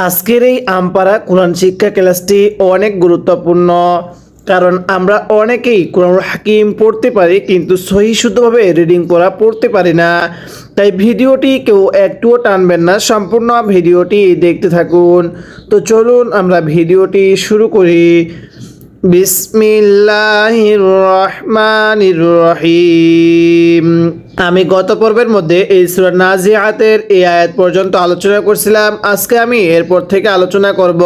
আজকের এই আমপারা কোরআন শিক্ষা ক্লাসটি অনেক গুরুত্বপূর্ণ, কারণ আমরা অনেকেই কোরআনুল হাকিম পড়তে পারি কিন্তু সহি শুদ্ধভাবে রিডিং পড়তে পারি না। তাই ভিডিওটি কেউ একটুও টানবেন না, সম্পূর্ণ ভিডিওটি দেখতে থাকুন। তো চলুন আমরা ভিডিওটি শুরু করি। বিসমিল্লাহির রহমানির রহিম। আমি গত পর্বের মধ্যে এই সূরা নাজিআতের এই আয়াত পর্যন্ত আলোচনা করছিলাম। আজকে আমি এরপর থেকে আলোচনা করব।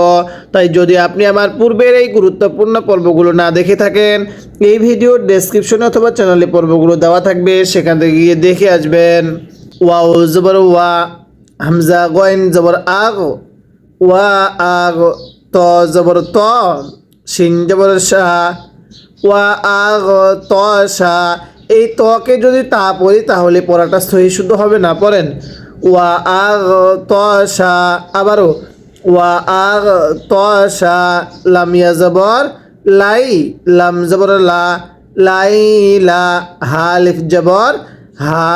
তাই যদি আপনি আমার পূর্বের এই গুরুত্বপূর্ণ পর্বগুলো না দেখে থাকেন, এই ভিডিওর ডেসক্রিপশনে অথবা চ্যানেলে পর্বগুলো দেওয়া থাকবে, সেখান থেকে গিয়ে দেখে আসবেন। ওয়াও জবর ওয়া, হামজা গইন জবর আগ, ওয়া আগ, ত জবর ত, শিন জবর শা, ওয়া আগ ত শা। এই তকে যদি তা পড়ি তাহলে পড়াটা সহি শুদ্ধ হবে না। পড়েন ওয়া আগ ত শা, আবারও ওয়া আগ ত শা। লামিয়া জবর লাই, লাম জবর লা, লাই লা, হা লিফ জবর হা,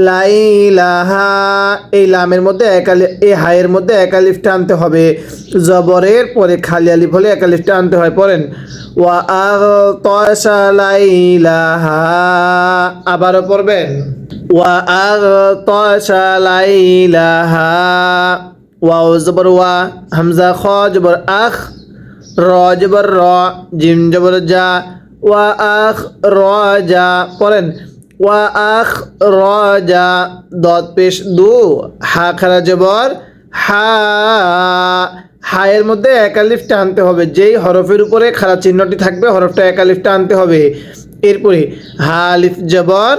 লাইলাহা। এই লামের মধ্যে এই হায়ের মধ্যে এক আলিফ টানতে হবে, জবরের পরে খালি আলিফ হলে এক আলিফ টানতে হয়। পড়েন ওয়া আগতাশা লাইলাহা। আবারও পড়বেন ওয়া আগতাশা লাইলাহা। ওয়াও জবর ওয়া, হামজা খ জবর আখ, র জবর র, জিম জবর জা, ওয়া আখ র জা। পড়েন ওয়া আখ রাজা, দত পেশ দু, হা খারা জবর হা, হায়ের মধ্যে এক আলিফ টানতে হবে। যেই হরফের উপরে খারা চিহ্নটি থাকবে হরফটা এক আলিফ টানতে হবে। এরপরে হা আলিফ জবর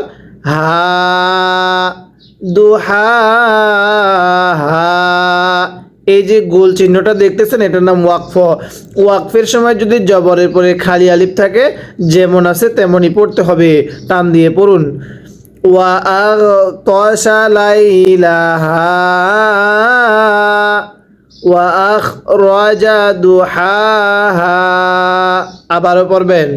হা, দুহা হা। এই যে গোল চিহ্নটা দেখতেছেন এটার নাম ওয়াকফ। ওয়াকফের সময় যদি জবরের পরে খালি আলিফ থাকে যেমন আছে তেমনই পড়তে হবে, টান দিয়ে পড়ুন ওয়া আগতাশা লাইলাহা ওয়া আখরাজা দুহাহা। আবারও পড়বেন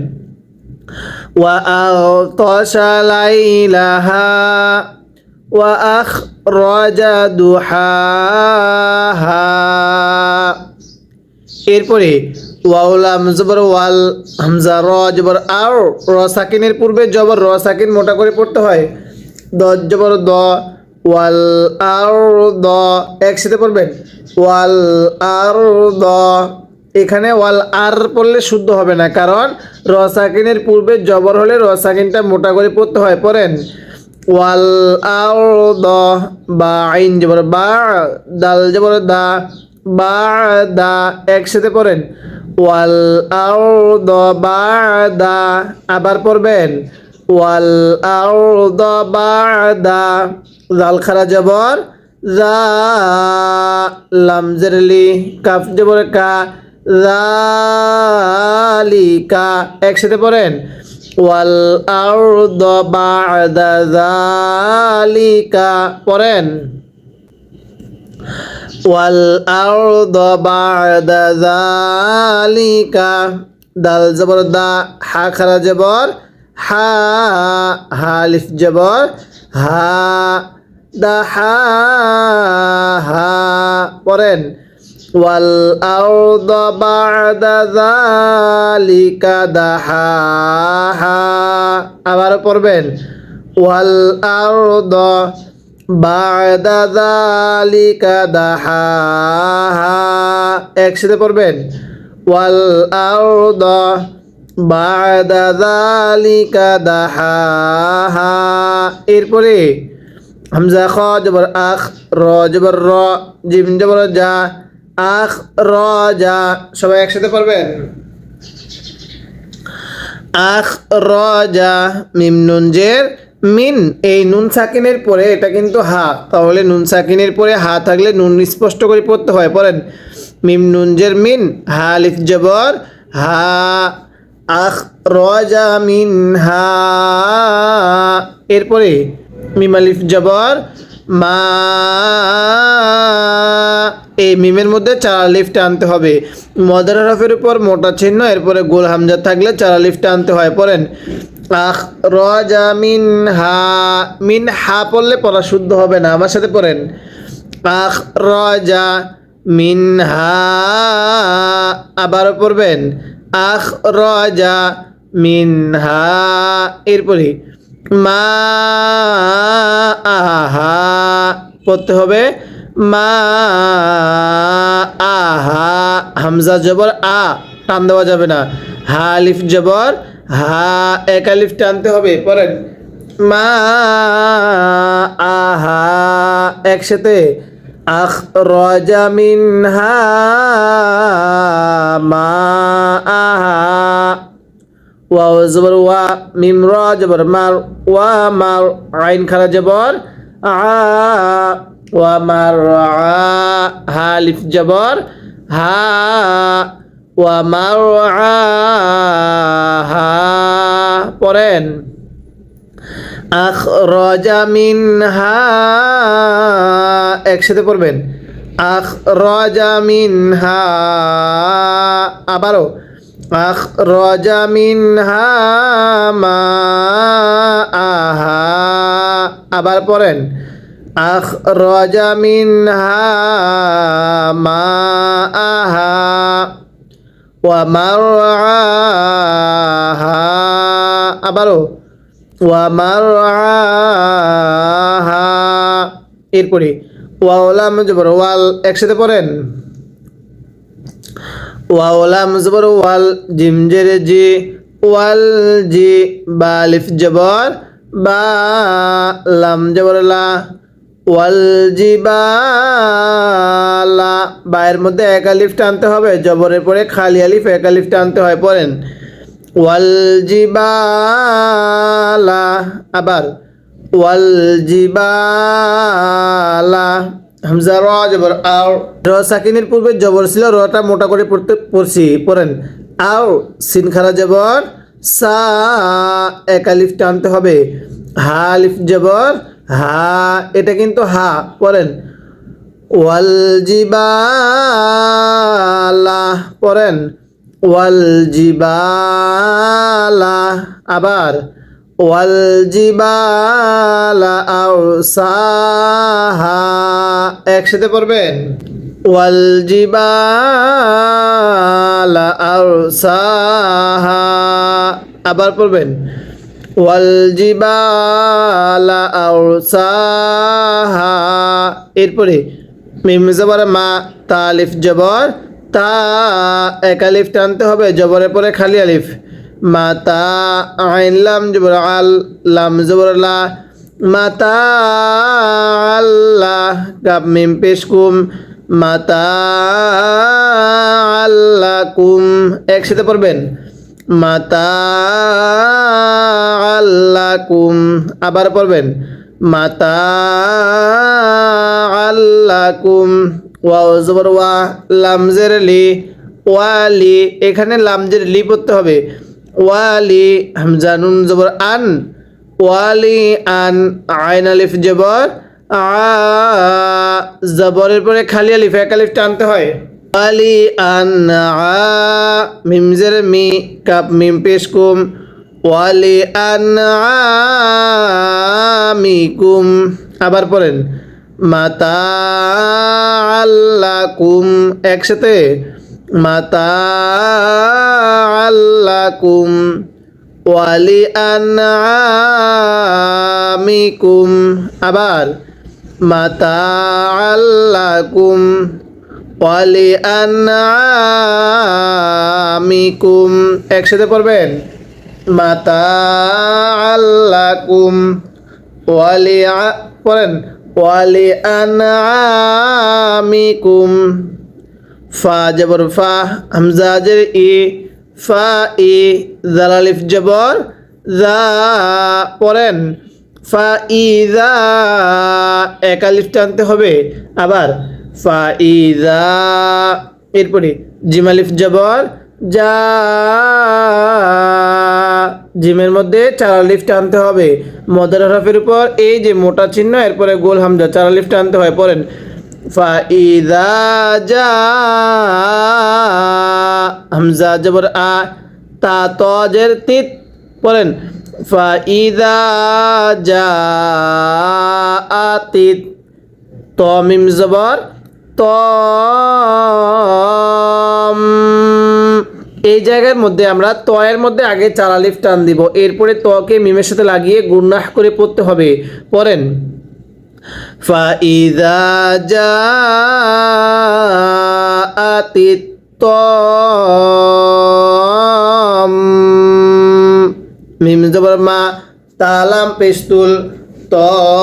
ওয়া আগতাশা লাইলাহা ওয়া আখরাজা দুহাহা। এরপরে ওয়াও লাম জবর ওয়াল, হামজা র জবর আর, র সাকিনের পূর্বে জবর র সাকিন মোটা করে পড়তে হয়। দ জবর দ, ওয়াল আর দ, একসাথে পড়বেন ওয়াল আর দ। এখানে ওয়াল আর পড়লে শুদ্ধ হবে না, কারণ র সাকিনের পূর্বে জবর হলে র সাকিনটা মোটা করে পড়তে হয়। পড়েন ওয়াল আর দ, বা আইন জবর বা, দাল জবর দা, বা দা, একসাথে পড়েন ওয়াল আরদ বাদা। আবার পড়বেন ওয়াল আরদ বাদা, জাল খারা জবর জা, লাম জেরলি, কাফ জবর কা, জালিকা, একসাথে পড়েন ওয়াল আরদ বাদা জালিকা। পড়েন ওয়াল আরদ বা'দা যালিকা। দাল জবর দা, হা খারা জবর হা, হা আলিফ জবর হা, দা হা হা। পড়েন ওয়াল আরদ বা'দা যালিকা দাহাহা। আবারও পড়বেন ওয়াল আরদ বা'দা যালিকা দাহাহা, একসাথে পড়বেন ওয়াল আরদা বা'দা যালিকা দাহাহা। এরপরে হামজা খ জবর আখ, র জবর র, জিম জবর জা, আখ র জা। সবাই একসাথে পড়বেন আখ র জা। মিম নুন জের মিন, এই নুন সাকিনের পরে এটা কিন্তু হা, তাহলে নুন সাকিনের পরে হা থাকলে নুন স্পষ্ট করে পড়তে হয়। পড়েন মিম নুন জের মিন, হা আলিফ জবর হা, আখ রাজা মিন হা। এরপরে মিম আলিফ জবর মা, এই মিমের মধ্যে চার আলিফ টানতে হবে। মদের হরফের উপর মোটা চিহ্ন, এরপরে গোল হামজা থাকলে চার আলিফ টানতে হয়। পড়েন আখ রাজা মিন হা, মিন হা পড়লে পড়া শুদ্ধ হবে না। আমার সাথে পড়েন আখ রাজা মিনহা আবারও পড়বেন আখরাজা মিনহা এরপরে মা আহা পড়তে হবে মা আহা হামজা জবর আ টান দেওয়া যাবে না হা আলিফ জবর হা এক আলিফ টানতে হবে পড়েন মা আহা একসাথে আখরাজা মিনহা মা আহা ওয়াও জবর ওয়া মিম রা জবর মার ওয়া মার আইন খারা জবর আ ওয়া মার আ হা আলিফ জবর হা ওয়া মার হা পড়েন আখরাজা মিনহা একসাথে পড়বেন আখরাজা মিনহা আবারও আখরাজা মিনহা মা আহা আবার পড়েন আখরাজা মিনহা মা আহা ওয়া মারআহা আবারও ওয়া মারআহা এরপরে ওয়াও লাম জবর ওয়াল একসাথে পড়েন ওয়াও লাম জবর ওয়াল জিম জের জি ওয়াল জি বা আলিফ জবর বা লাম জবর লা ওয়াল জিবালা বায়ের মধ্যে এক আলিফ টানতে হবে জবরের পরে খালি আলিফ এক আলিফ টানতে হয় পড়েন ওয়াল জিবালা আবার ওয়াল জিবালা হামজা র জবর আও র সাকিনের পূর্বে জবর ছিল রটা মোটা করে পড়ছি পড়েন আও সিন খারা জবর সা এক আলিফ টানতে হবে হা আলিফ জবর হা এটা কিন্তু হা পড়েন ওয়াল জিবালা পড়েন ওয়াল জিবালা আবার ওয়াল জিবালা আরসাহা একসাথে পড়বেন ওয়াল জিবালা আরসাহা আবার পড়বেন ওয়াল জিবালা আরসাহা এরপরে মিম জবর মা তা আলিফ জবর তা এক আলিফ টানতে হবে জবরের পরে খালি আলিফ মাতা আইন লাম জবর আল লাম জবর লা মাতা আল্লাহ কাব মিম পেশ কুম মাতা আল্লাহ কুম একসাথে পড়বেন মাতা আল্লাহ কুম আবার পড়বেন মাতা আল্লাহ কুম ওয়াও জবর ওয়া লামজের লি ওয়ালি এখানে লামজের লি পড়তে হবে ওয়ালি হামজা নুন জবর আন ওয়ালি আন আইন আলিফ জবর আ জবরের পরে খালি আলিফ এক আলিফ টানতে হয় ওয়ালি আন আ মিম জের মি কাপ মিম পেশ কুম ওয়ালি আন আমিকুম আবার পড়েন মাতা আল্লাকুম একসাথে মাতা আল্লাকুম ওয়ালি আনআমিকুম আবার মাতা আল্লাকুম ওয়ালি আনআমিকুম একসাথে পড়বেন মাতা আল্লাকুম ওয়ালি পড়েন ওয়ালি আনআমিকুম ফা জবর ফা হামজা জের ই ফা ই জাল আলিফ জবর যা পড়েন ফা ইযা এক আলিফ টানতে হবে আবার ফা ইযা এরপরে জিম আলিফ জবর যা জিমের মধ্যে চার আলিফ টানতে হবে মদের হরফের উপর এই যে মোটা চিহ্ন এরপরে গোল হামজা চার আলিফ টানতে হয় পড়েন ফাইদা জা হামজা জবর আ তা তজের তিত পড়েন ফাইদা জা আতিত ত মিম জবর তম। এই জায়গার মধ্যে আমরা তয়ের মধ্যে আগে 4 আলিফ টান দিব, এরপরে তকে মিমের সাথে লাগিয়ে গুন্নাহ করে পড়তে হবে। পড়েন ফাইদা জাআতিত তম, মিম জবর মা, তালাম পেস্তুল, তম্মাতুল,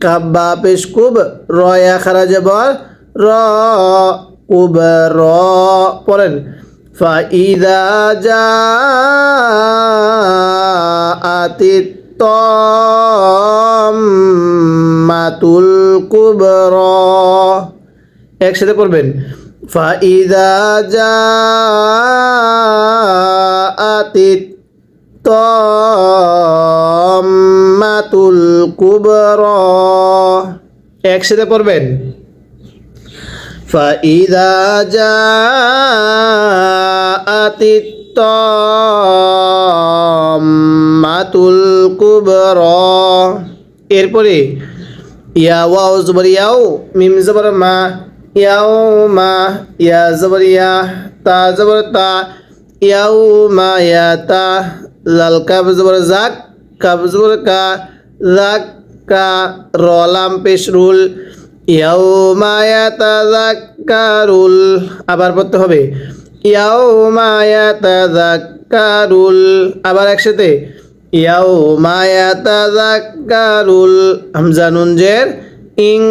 কাব্বা পেশকুব, রয়া খারা জবর র, কুব র। পড়েন ফাইদা জাআতিত তম্মাতুল কুবরা। একসাথে পড়বেন ফাইদা জাআতিত তম্মাতুল কুবরা। একসাথে পড়বেন ফাইদা জাআতিত তম্মাতুল কুবরা। এরপরে ইয়া ওয়াও জবর ইয়াও, মিম জবর মা, ইয়াও মা, ইয়া জবর ইয়া, তা জবর তা, ইয়াও মা ইয়া তা, লাল কাব জবর জাক, কাব জবর কা, জাক কা, র লাম পেশ রুল, ইয়াউমা ইয়াতাযাক্কারুল। আবার পড়তে হবে ইয়াউমা ইয়াতাযাক্কারুল। আবার একসাথে ইয়াউমা ইয়াতাযাক্কারুল। হামজা নুন জের ইং,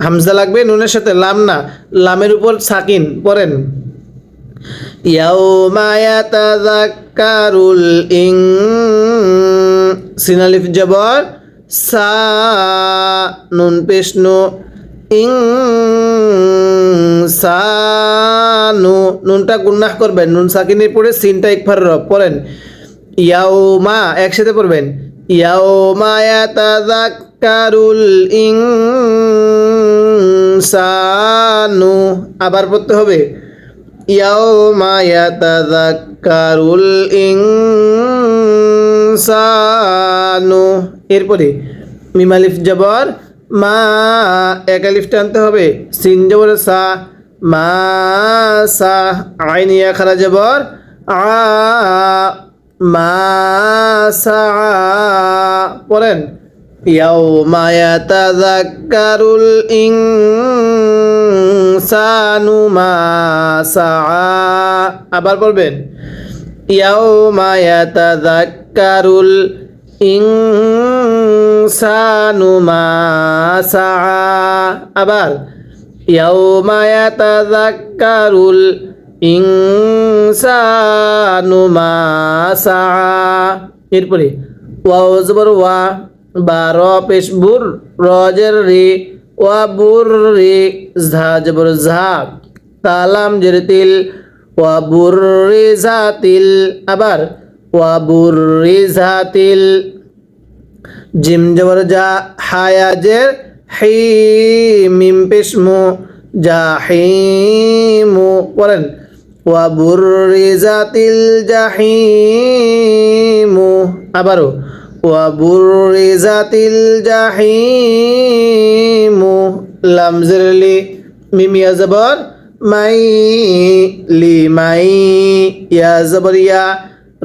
হামজা লাগবে নুনের সাথে, লাম না, লামের উপর সাকিন। পড়েন ইয়াউমা ইয়াতাযাক্কারুল ইং, সিন আলিফ জবর সা, নুন পেশ নু, ইং সানু, নুনটা গুন্নাহ করবেন, নুন সাকিনের পরে সিনটা ইকফার র। পড়েন ইয়াউমা, একসাথে পড়বেন ইয়াউমা ইয়াতাযাক্কারুল ইনসানু। আবার পড়তে হবে ইয়াউমা ইয়াতাযাক্কারুল ইনসানু। এরপরে মিম আলিফ জবর মা, এক আলিফ টানতে হবে, সিন জবর সা, মা সা, আইন ইয়া খারা জবর আ, মা সা। পড়েন ইয়াউমা ইয়াতাযাক্কারুল ইনসানু মা সা। আবার পড়বেন ইয়াউমা ইয়াতাযাক্কারুল ইনসানু মা সা। আবার ইয়াউমা ইয়াতাযাক্কারুল ইনসানু মা সা। এরপরে ওয়াও জবর ওয়া, বা র পেশ বুর, র জের রে, ওয়া বুর রে, ঝা জবর ঝা, তালাম জের তিল, ওয়া বুর রে ঝা তিল। আবার ওয়া বুর রে ঝা তিল, জিম জবর জা, হায়া জের হি, মিম পেশ মু, জাহিমু। পড়েন ওয়া বুর রে ঝা তিল জাহিমু। আবারও ওয়া বুর রে ঝা তিল জাহিমু। লাম জের লি, মিম ইয়া জবর মাই, লি মাই, ইয়া জবর ইয়া,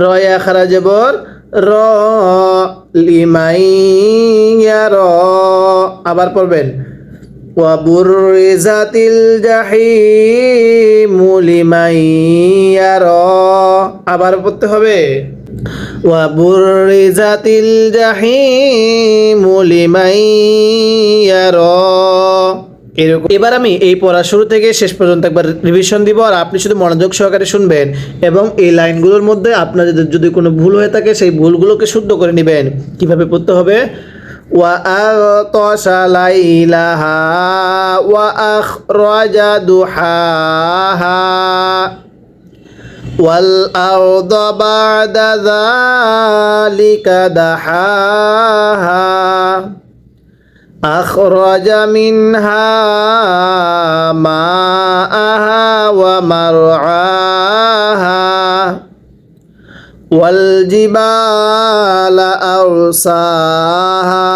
র ইয়া খারা জবর র, লি মাই ইয়া র। আবার পড়বেন ওয়া বুররিজাতিল জাহিমু লিমান ইয়ারা। আবার পড়তে হবে ওয়া বুররিজাতিল জাহিমু লিমান ইয়ারা। এরকম এবার আমি এই পড়া শুরু থেকে শেষ পর্যন্ত একবার রিভিশন দিব, আর আপনি শুধু মনোযোগ সহকারে শুনবেন এবং এই লাইনগুলোর মধ্যে আপনাদের যদি কোনো ভুল হয়ে থাকে সেই ভুলগুলোকে শুদ্ধ করে নেবেন। কিভাবে পড়তে হবে? ওয়া আগতাশা লাইলাহা ওয়া আখরাজা দুহাহা ওয়াল আরদা বা'দা যালিকা দাহাহা আখরাজা মিনহা মা'আহা ওয়া মার'আহা ওয়াল জিবালা আরসাহা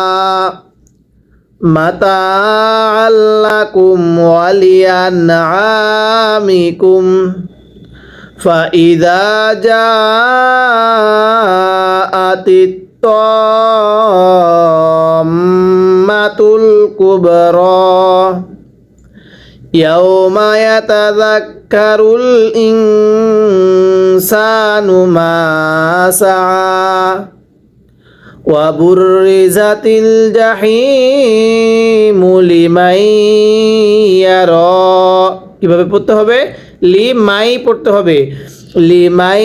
মাতা'আল লাকুম ওয়া লিআন'আমিকুম ফাইযা জাআতিত তাম্মাতুল কুবরা ইয়াওমা ইয়াতাযাক্কারুল ইনসানু মা সাআ ওয়া বুররিজাতিল জাহিমু লিমান ইয়ারা। কিভাবে পড়তে হবে? লিমাই পড়তে হবে, লিমাই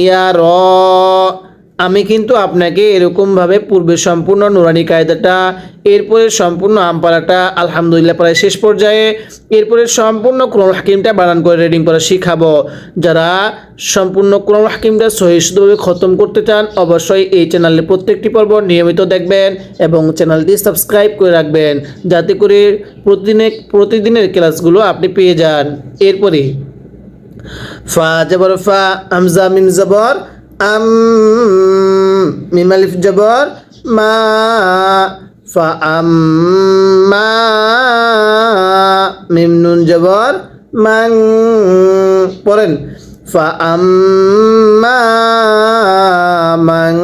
ইয়ারা। আমি কিন্তু আপনাকে এরকমভাবে পূর্বে সম্পূর্ণ নুরানি কায়দাটা, এরপরে সম্পূর্ণ আমপারাটা আলহামদুলিল্লাহ প্রায় শেষ পর্যায়ে, এরপরে সম্পূর্ণ কোরআনুল হাকিমটা বানান করে রিডিং করা শিখাবো। যারা সম্পূর্ণ কোরআনুল হাকিমটা সহিষ্ণুভাবে খতম করতে চান অবশ্যই এই চ্যানেলে প্রত্যেকটি পর্ব নিয়মিত দেখবেন এবং চ্যানেলটি সাবস্ক্রাইব করে রাখবেন যাতে করে প্রতিদিনের ক্লাসগুলো আপনি পেয়ে যান। এরপরে ফা জবর ফা, হামজা মিম জবর আম, মিম আলিফ জবর মা, ফা আম্মা, মিম নুন জবর মান। পড়েন ফা আম্মা মান।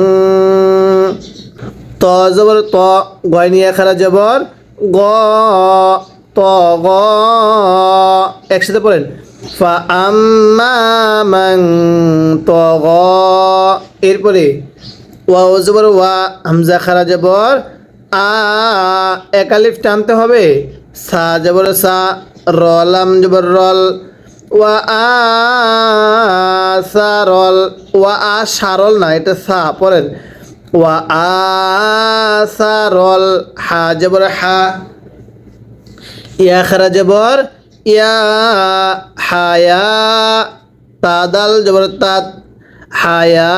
ত জবর ত, গয় নিয়ে খারা জবর গ, ত গ। একসাথে পড়েন ফা আম্মা মান তাগা। এরপরে ওয়া জবর ওয়া, হামজা খারা জবর আ, এক আলিফ টানতে হবে। সা জবর সা, র লাম জবর রল, ওয়া আ সা রল, ওয়া আ সারল না, এটা সা। পড়েন ওয়া আ সা রল। হা জবর হা, ইয়া খারা জবর ইয়া, হায়া, তা দাল জবর তাত, হায়া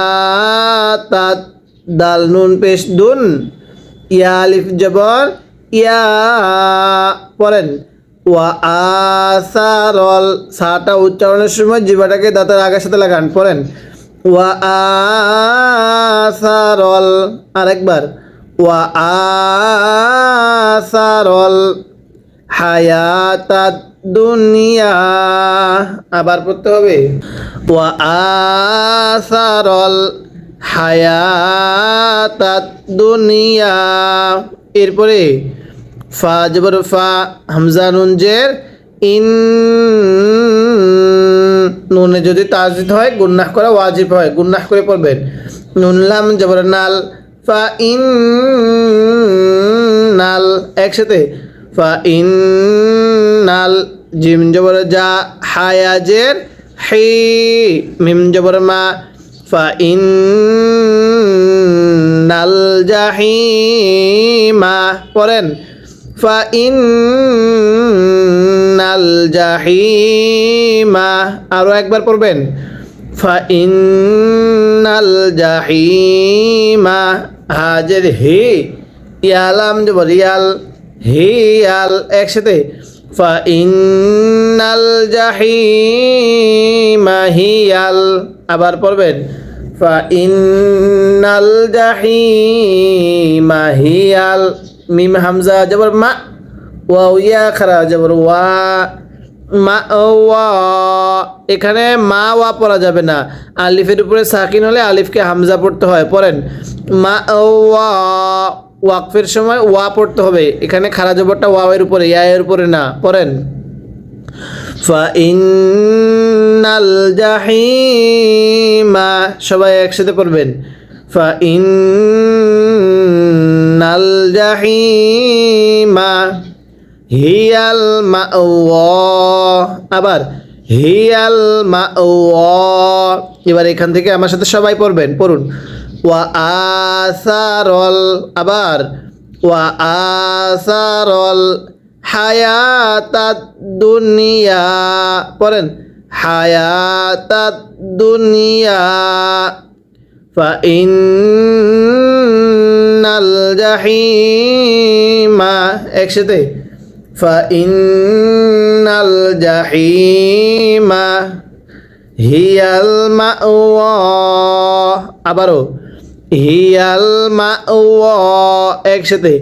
তাত, দাল নুন পেশ দুন, ইয়া আলিফ জবর ইয়া। পড়েন ওয়া আসারল, সাটা উচ্চারণের সময় জিহ্বাটাকে দাঁতের আগের সাথে লাগান। পড়েন ওয়া আসারল। আরেকবার ওয়া আসারল হায়াতাদ দুনিয়া। আবার পড়তে হবে ওয়া আসারল হায়াতাদ দুনিয়া। এরপরে ফা জবর ফা, হামজা নুন জের ইন, নুনে যদি তাজদিদ হয় গুন্নাহ করা ওয়াজিব হয়, গুন্নাহ করে পড়বেন। নুন লাম জবর নাল, ফা ইন নাল। একসাথে ফা ইন নাল, জিম জবর যা, হায়া জের হি, মিম জবর মা, ফা ইন নাল জাহিমা। পড়েন ফা ইন নাল জাহিমা। আরো একবার পড়বেন ফা ইন নাল জাহিমা। হাজের হি, ইয়ালাম জবর ইয়াল, হিয়াল। একসাথে ফা ইন্নাল জাহিমা হিয়াল। আবার পড়বেন ফা ইন্নাল জাহিমা হিয়াল। মিম হামজা জবর মা, ওয়া ইয়া খারা জবর ওয়া, মা ওয়া। এখানে মা ওয়া পড়া যাবে না, আলিফের উপরে সাকিন হলে আলিফকে হামজা পড়তে হয়। পড়েন মা ওয়া, ওয়াকফের সময় ওয়া পড়তে হবে, এখানে খারা জবরটা ওয়াওয়ের উপরে, ইয়ায়ের উপরে না। পড়েন ফা ইন্নাল জাহিমা। সবাই একসাথে পড়বেন ফা ইন্নাল জাহিমা হিয়াল মাওয়া। আবার হিয়াল মাওয়া। এবার এখান থেকে আমার সাথে সবাই পড়বেন, পড়ুন ওয়া আসারল। আবার ওয়া আসারল হায়াতাদ দুনিয়া। পড়েন হায়াতাদ দুনিয়া। ফা ইন্নাল জাহিমা। একসাথে ফা ইন্নাল জাহিমা হিয়াল মাওয়া, আবারও হিয়াল মাওয়া, একসাথে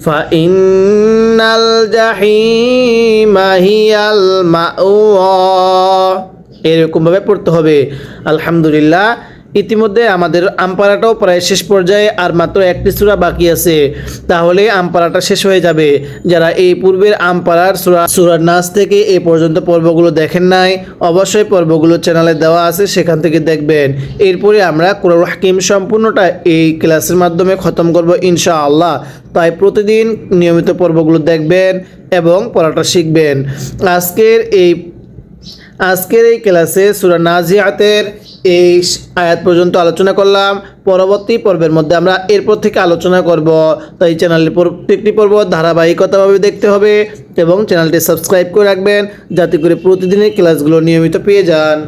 ফাইন্নাল জাহিমা হিয়াল মাওয়া, এরকমভাবে পড়তে হবে। আলহামদুলিল্লাহ, ইতিমধ্যে আমাদের আমপারাটাও প্রায় শেষ পর্যায়ে, আর মাত্র একটি সূরা বাকি আছে, তাহলে আমপারাটা শেষ হয়ে যাবে। যারা এই পূর্বের আমপারার সূরা নাস থেকে এই পর্যন্ত পর্বগুলো দেখেন নাই, অবশ্যই পর্বগুলো চ্যানেলে দেওয়া আছে, সেখান থেকে দেখবেন। এরপরে আমরা কুরআনুল হাকিম সম্পূর্ণটা এই ক্লাসের মাধ্যমে খতম করব ইনশাআল্লাহ। তাই প্রতিদিন নিয়মিত পর্বগুলো দেখবেন এবং পড়াটা শিখবেন। আজকের এই ক্লাসে সূরা নাজিআতের এই আয়াত পর্যন্ত আলোচনা করলাম। পরবর্তী পর্বের মধ্যে আমরা এরপর থেকে আলোচনা করব। তাই চ্যানেলের প্রত্যেকটি পর্ব ধারাবাহিকতাভাবে দেখতে হবে এবং চ্যানেলটি সাবস্ক্রাইব করে রাখবেন, যাতে করে প্রতিদিনের ক্লাসগুলো নিয়মিত পেয়ে যান।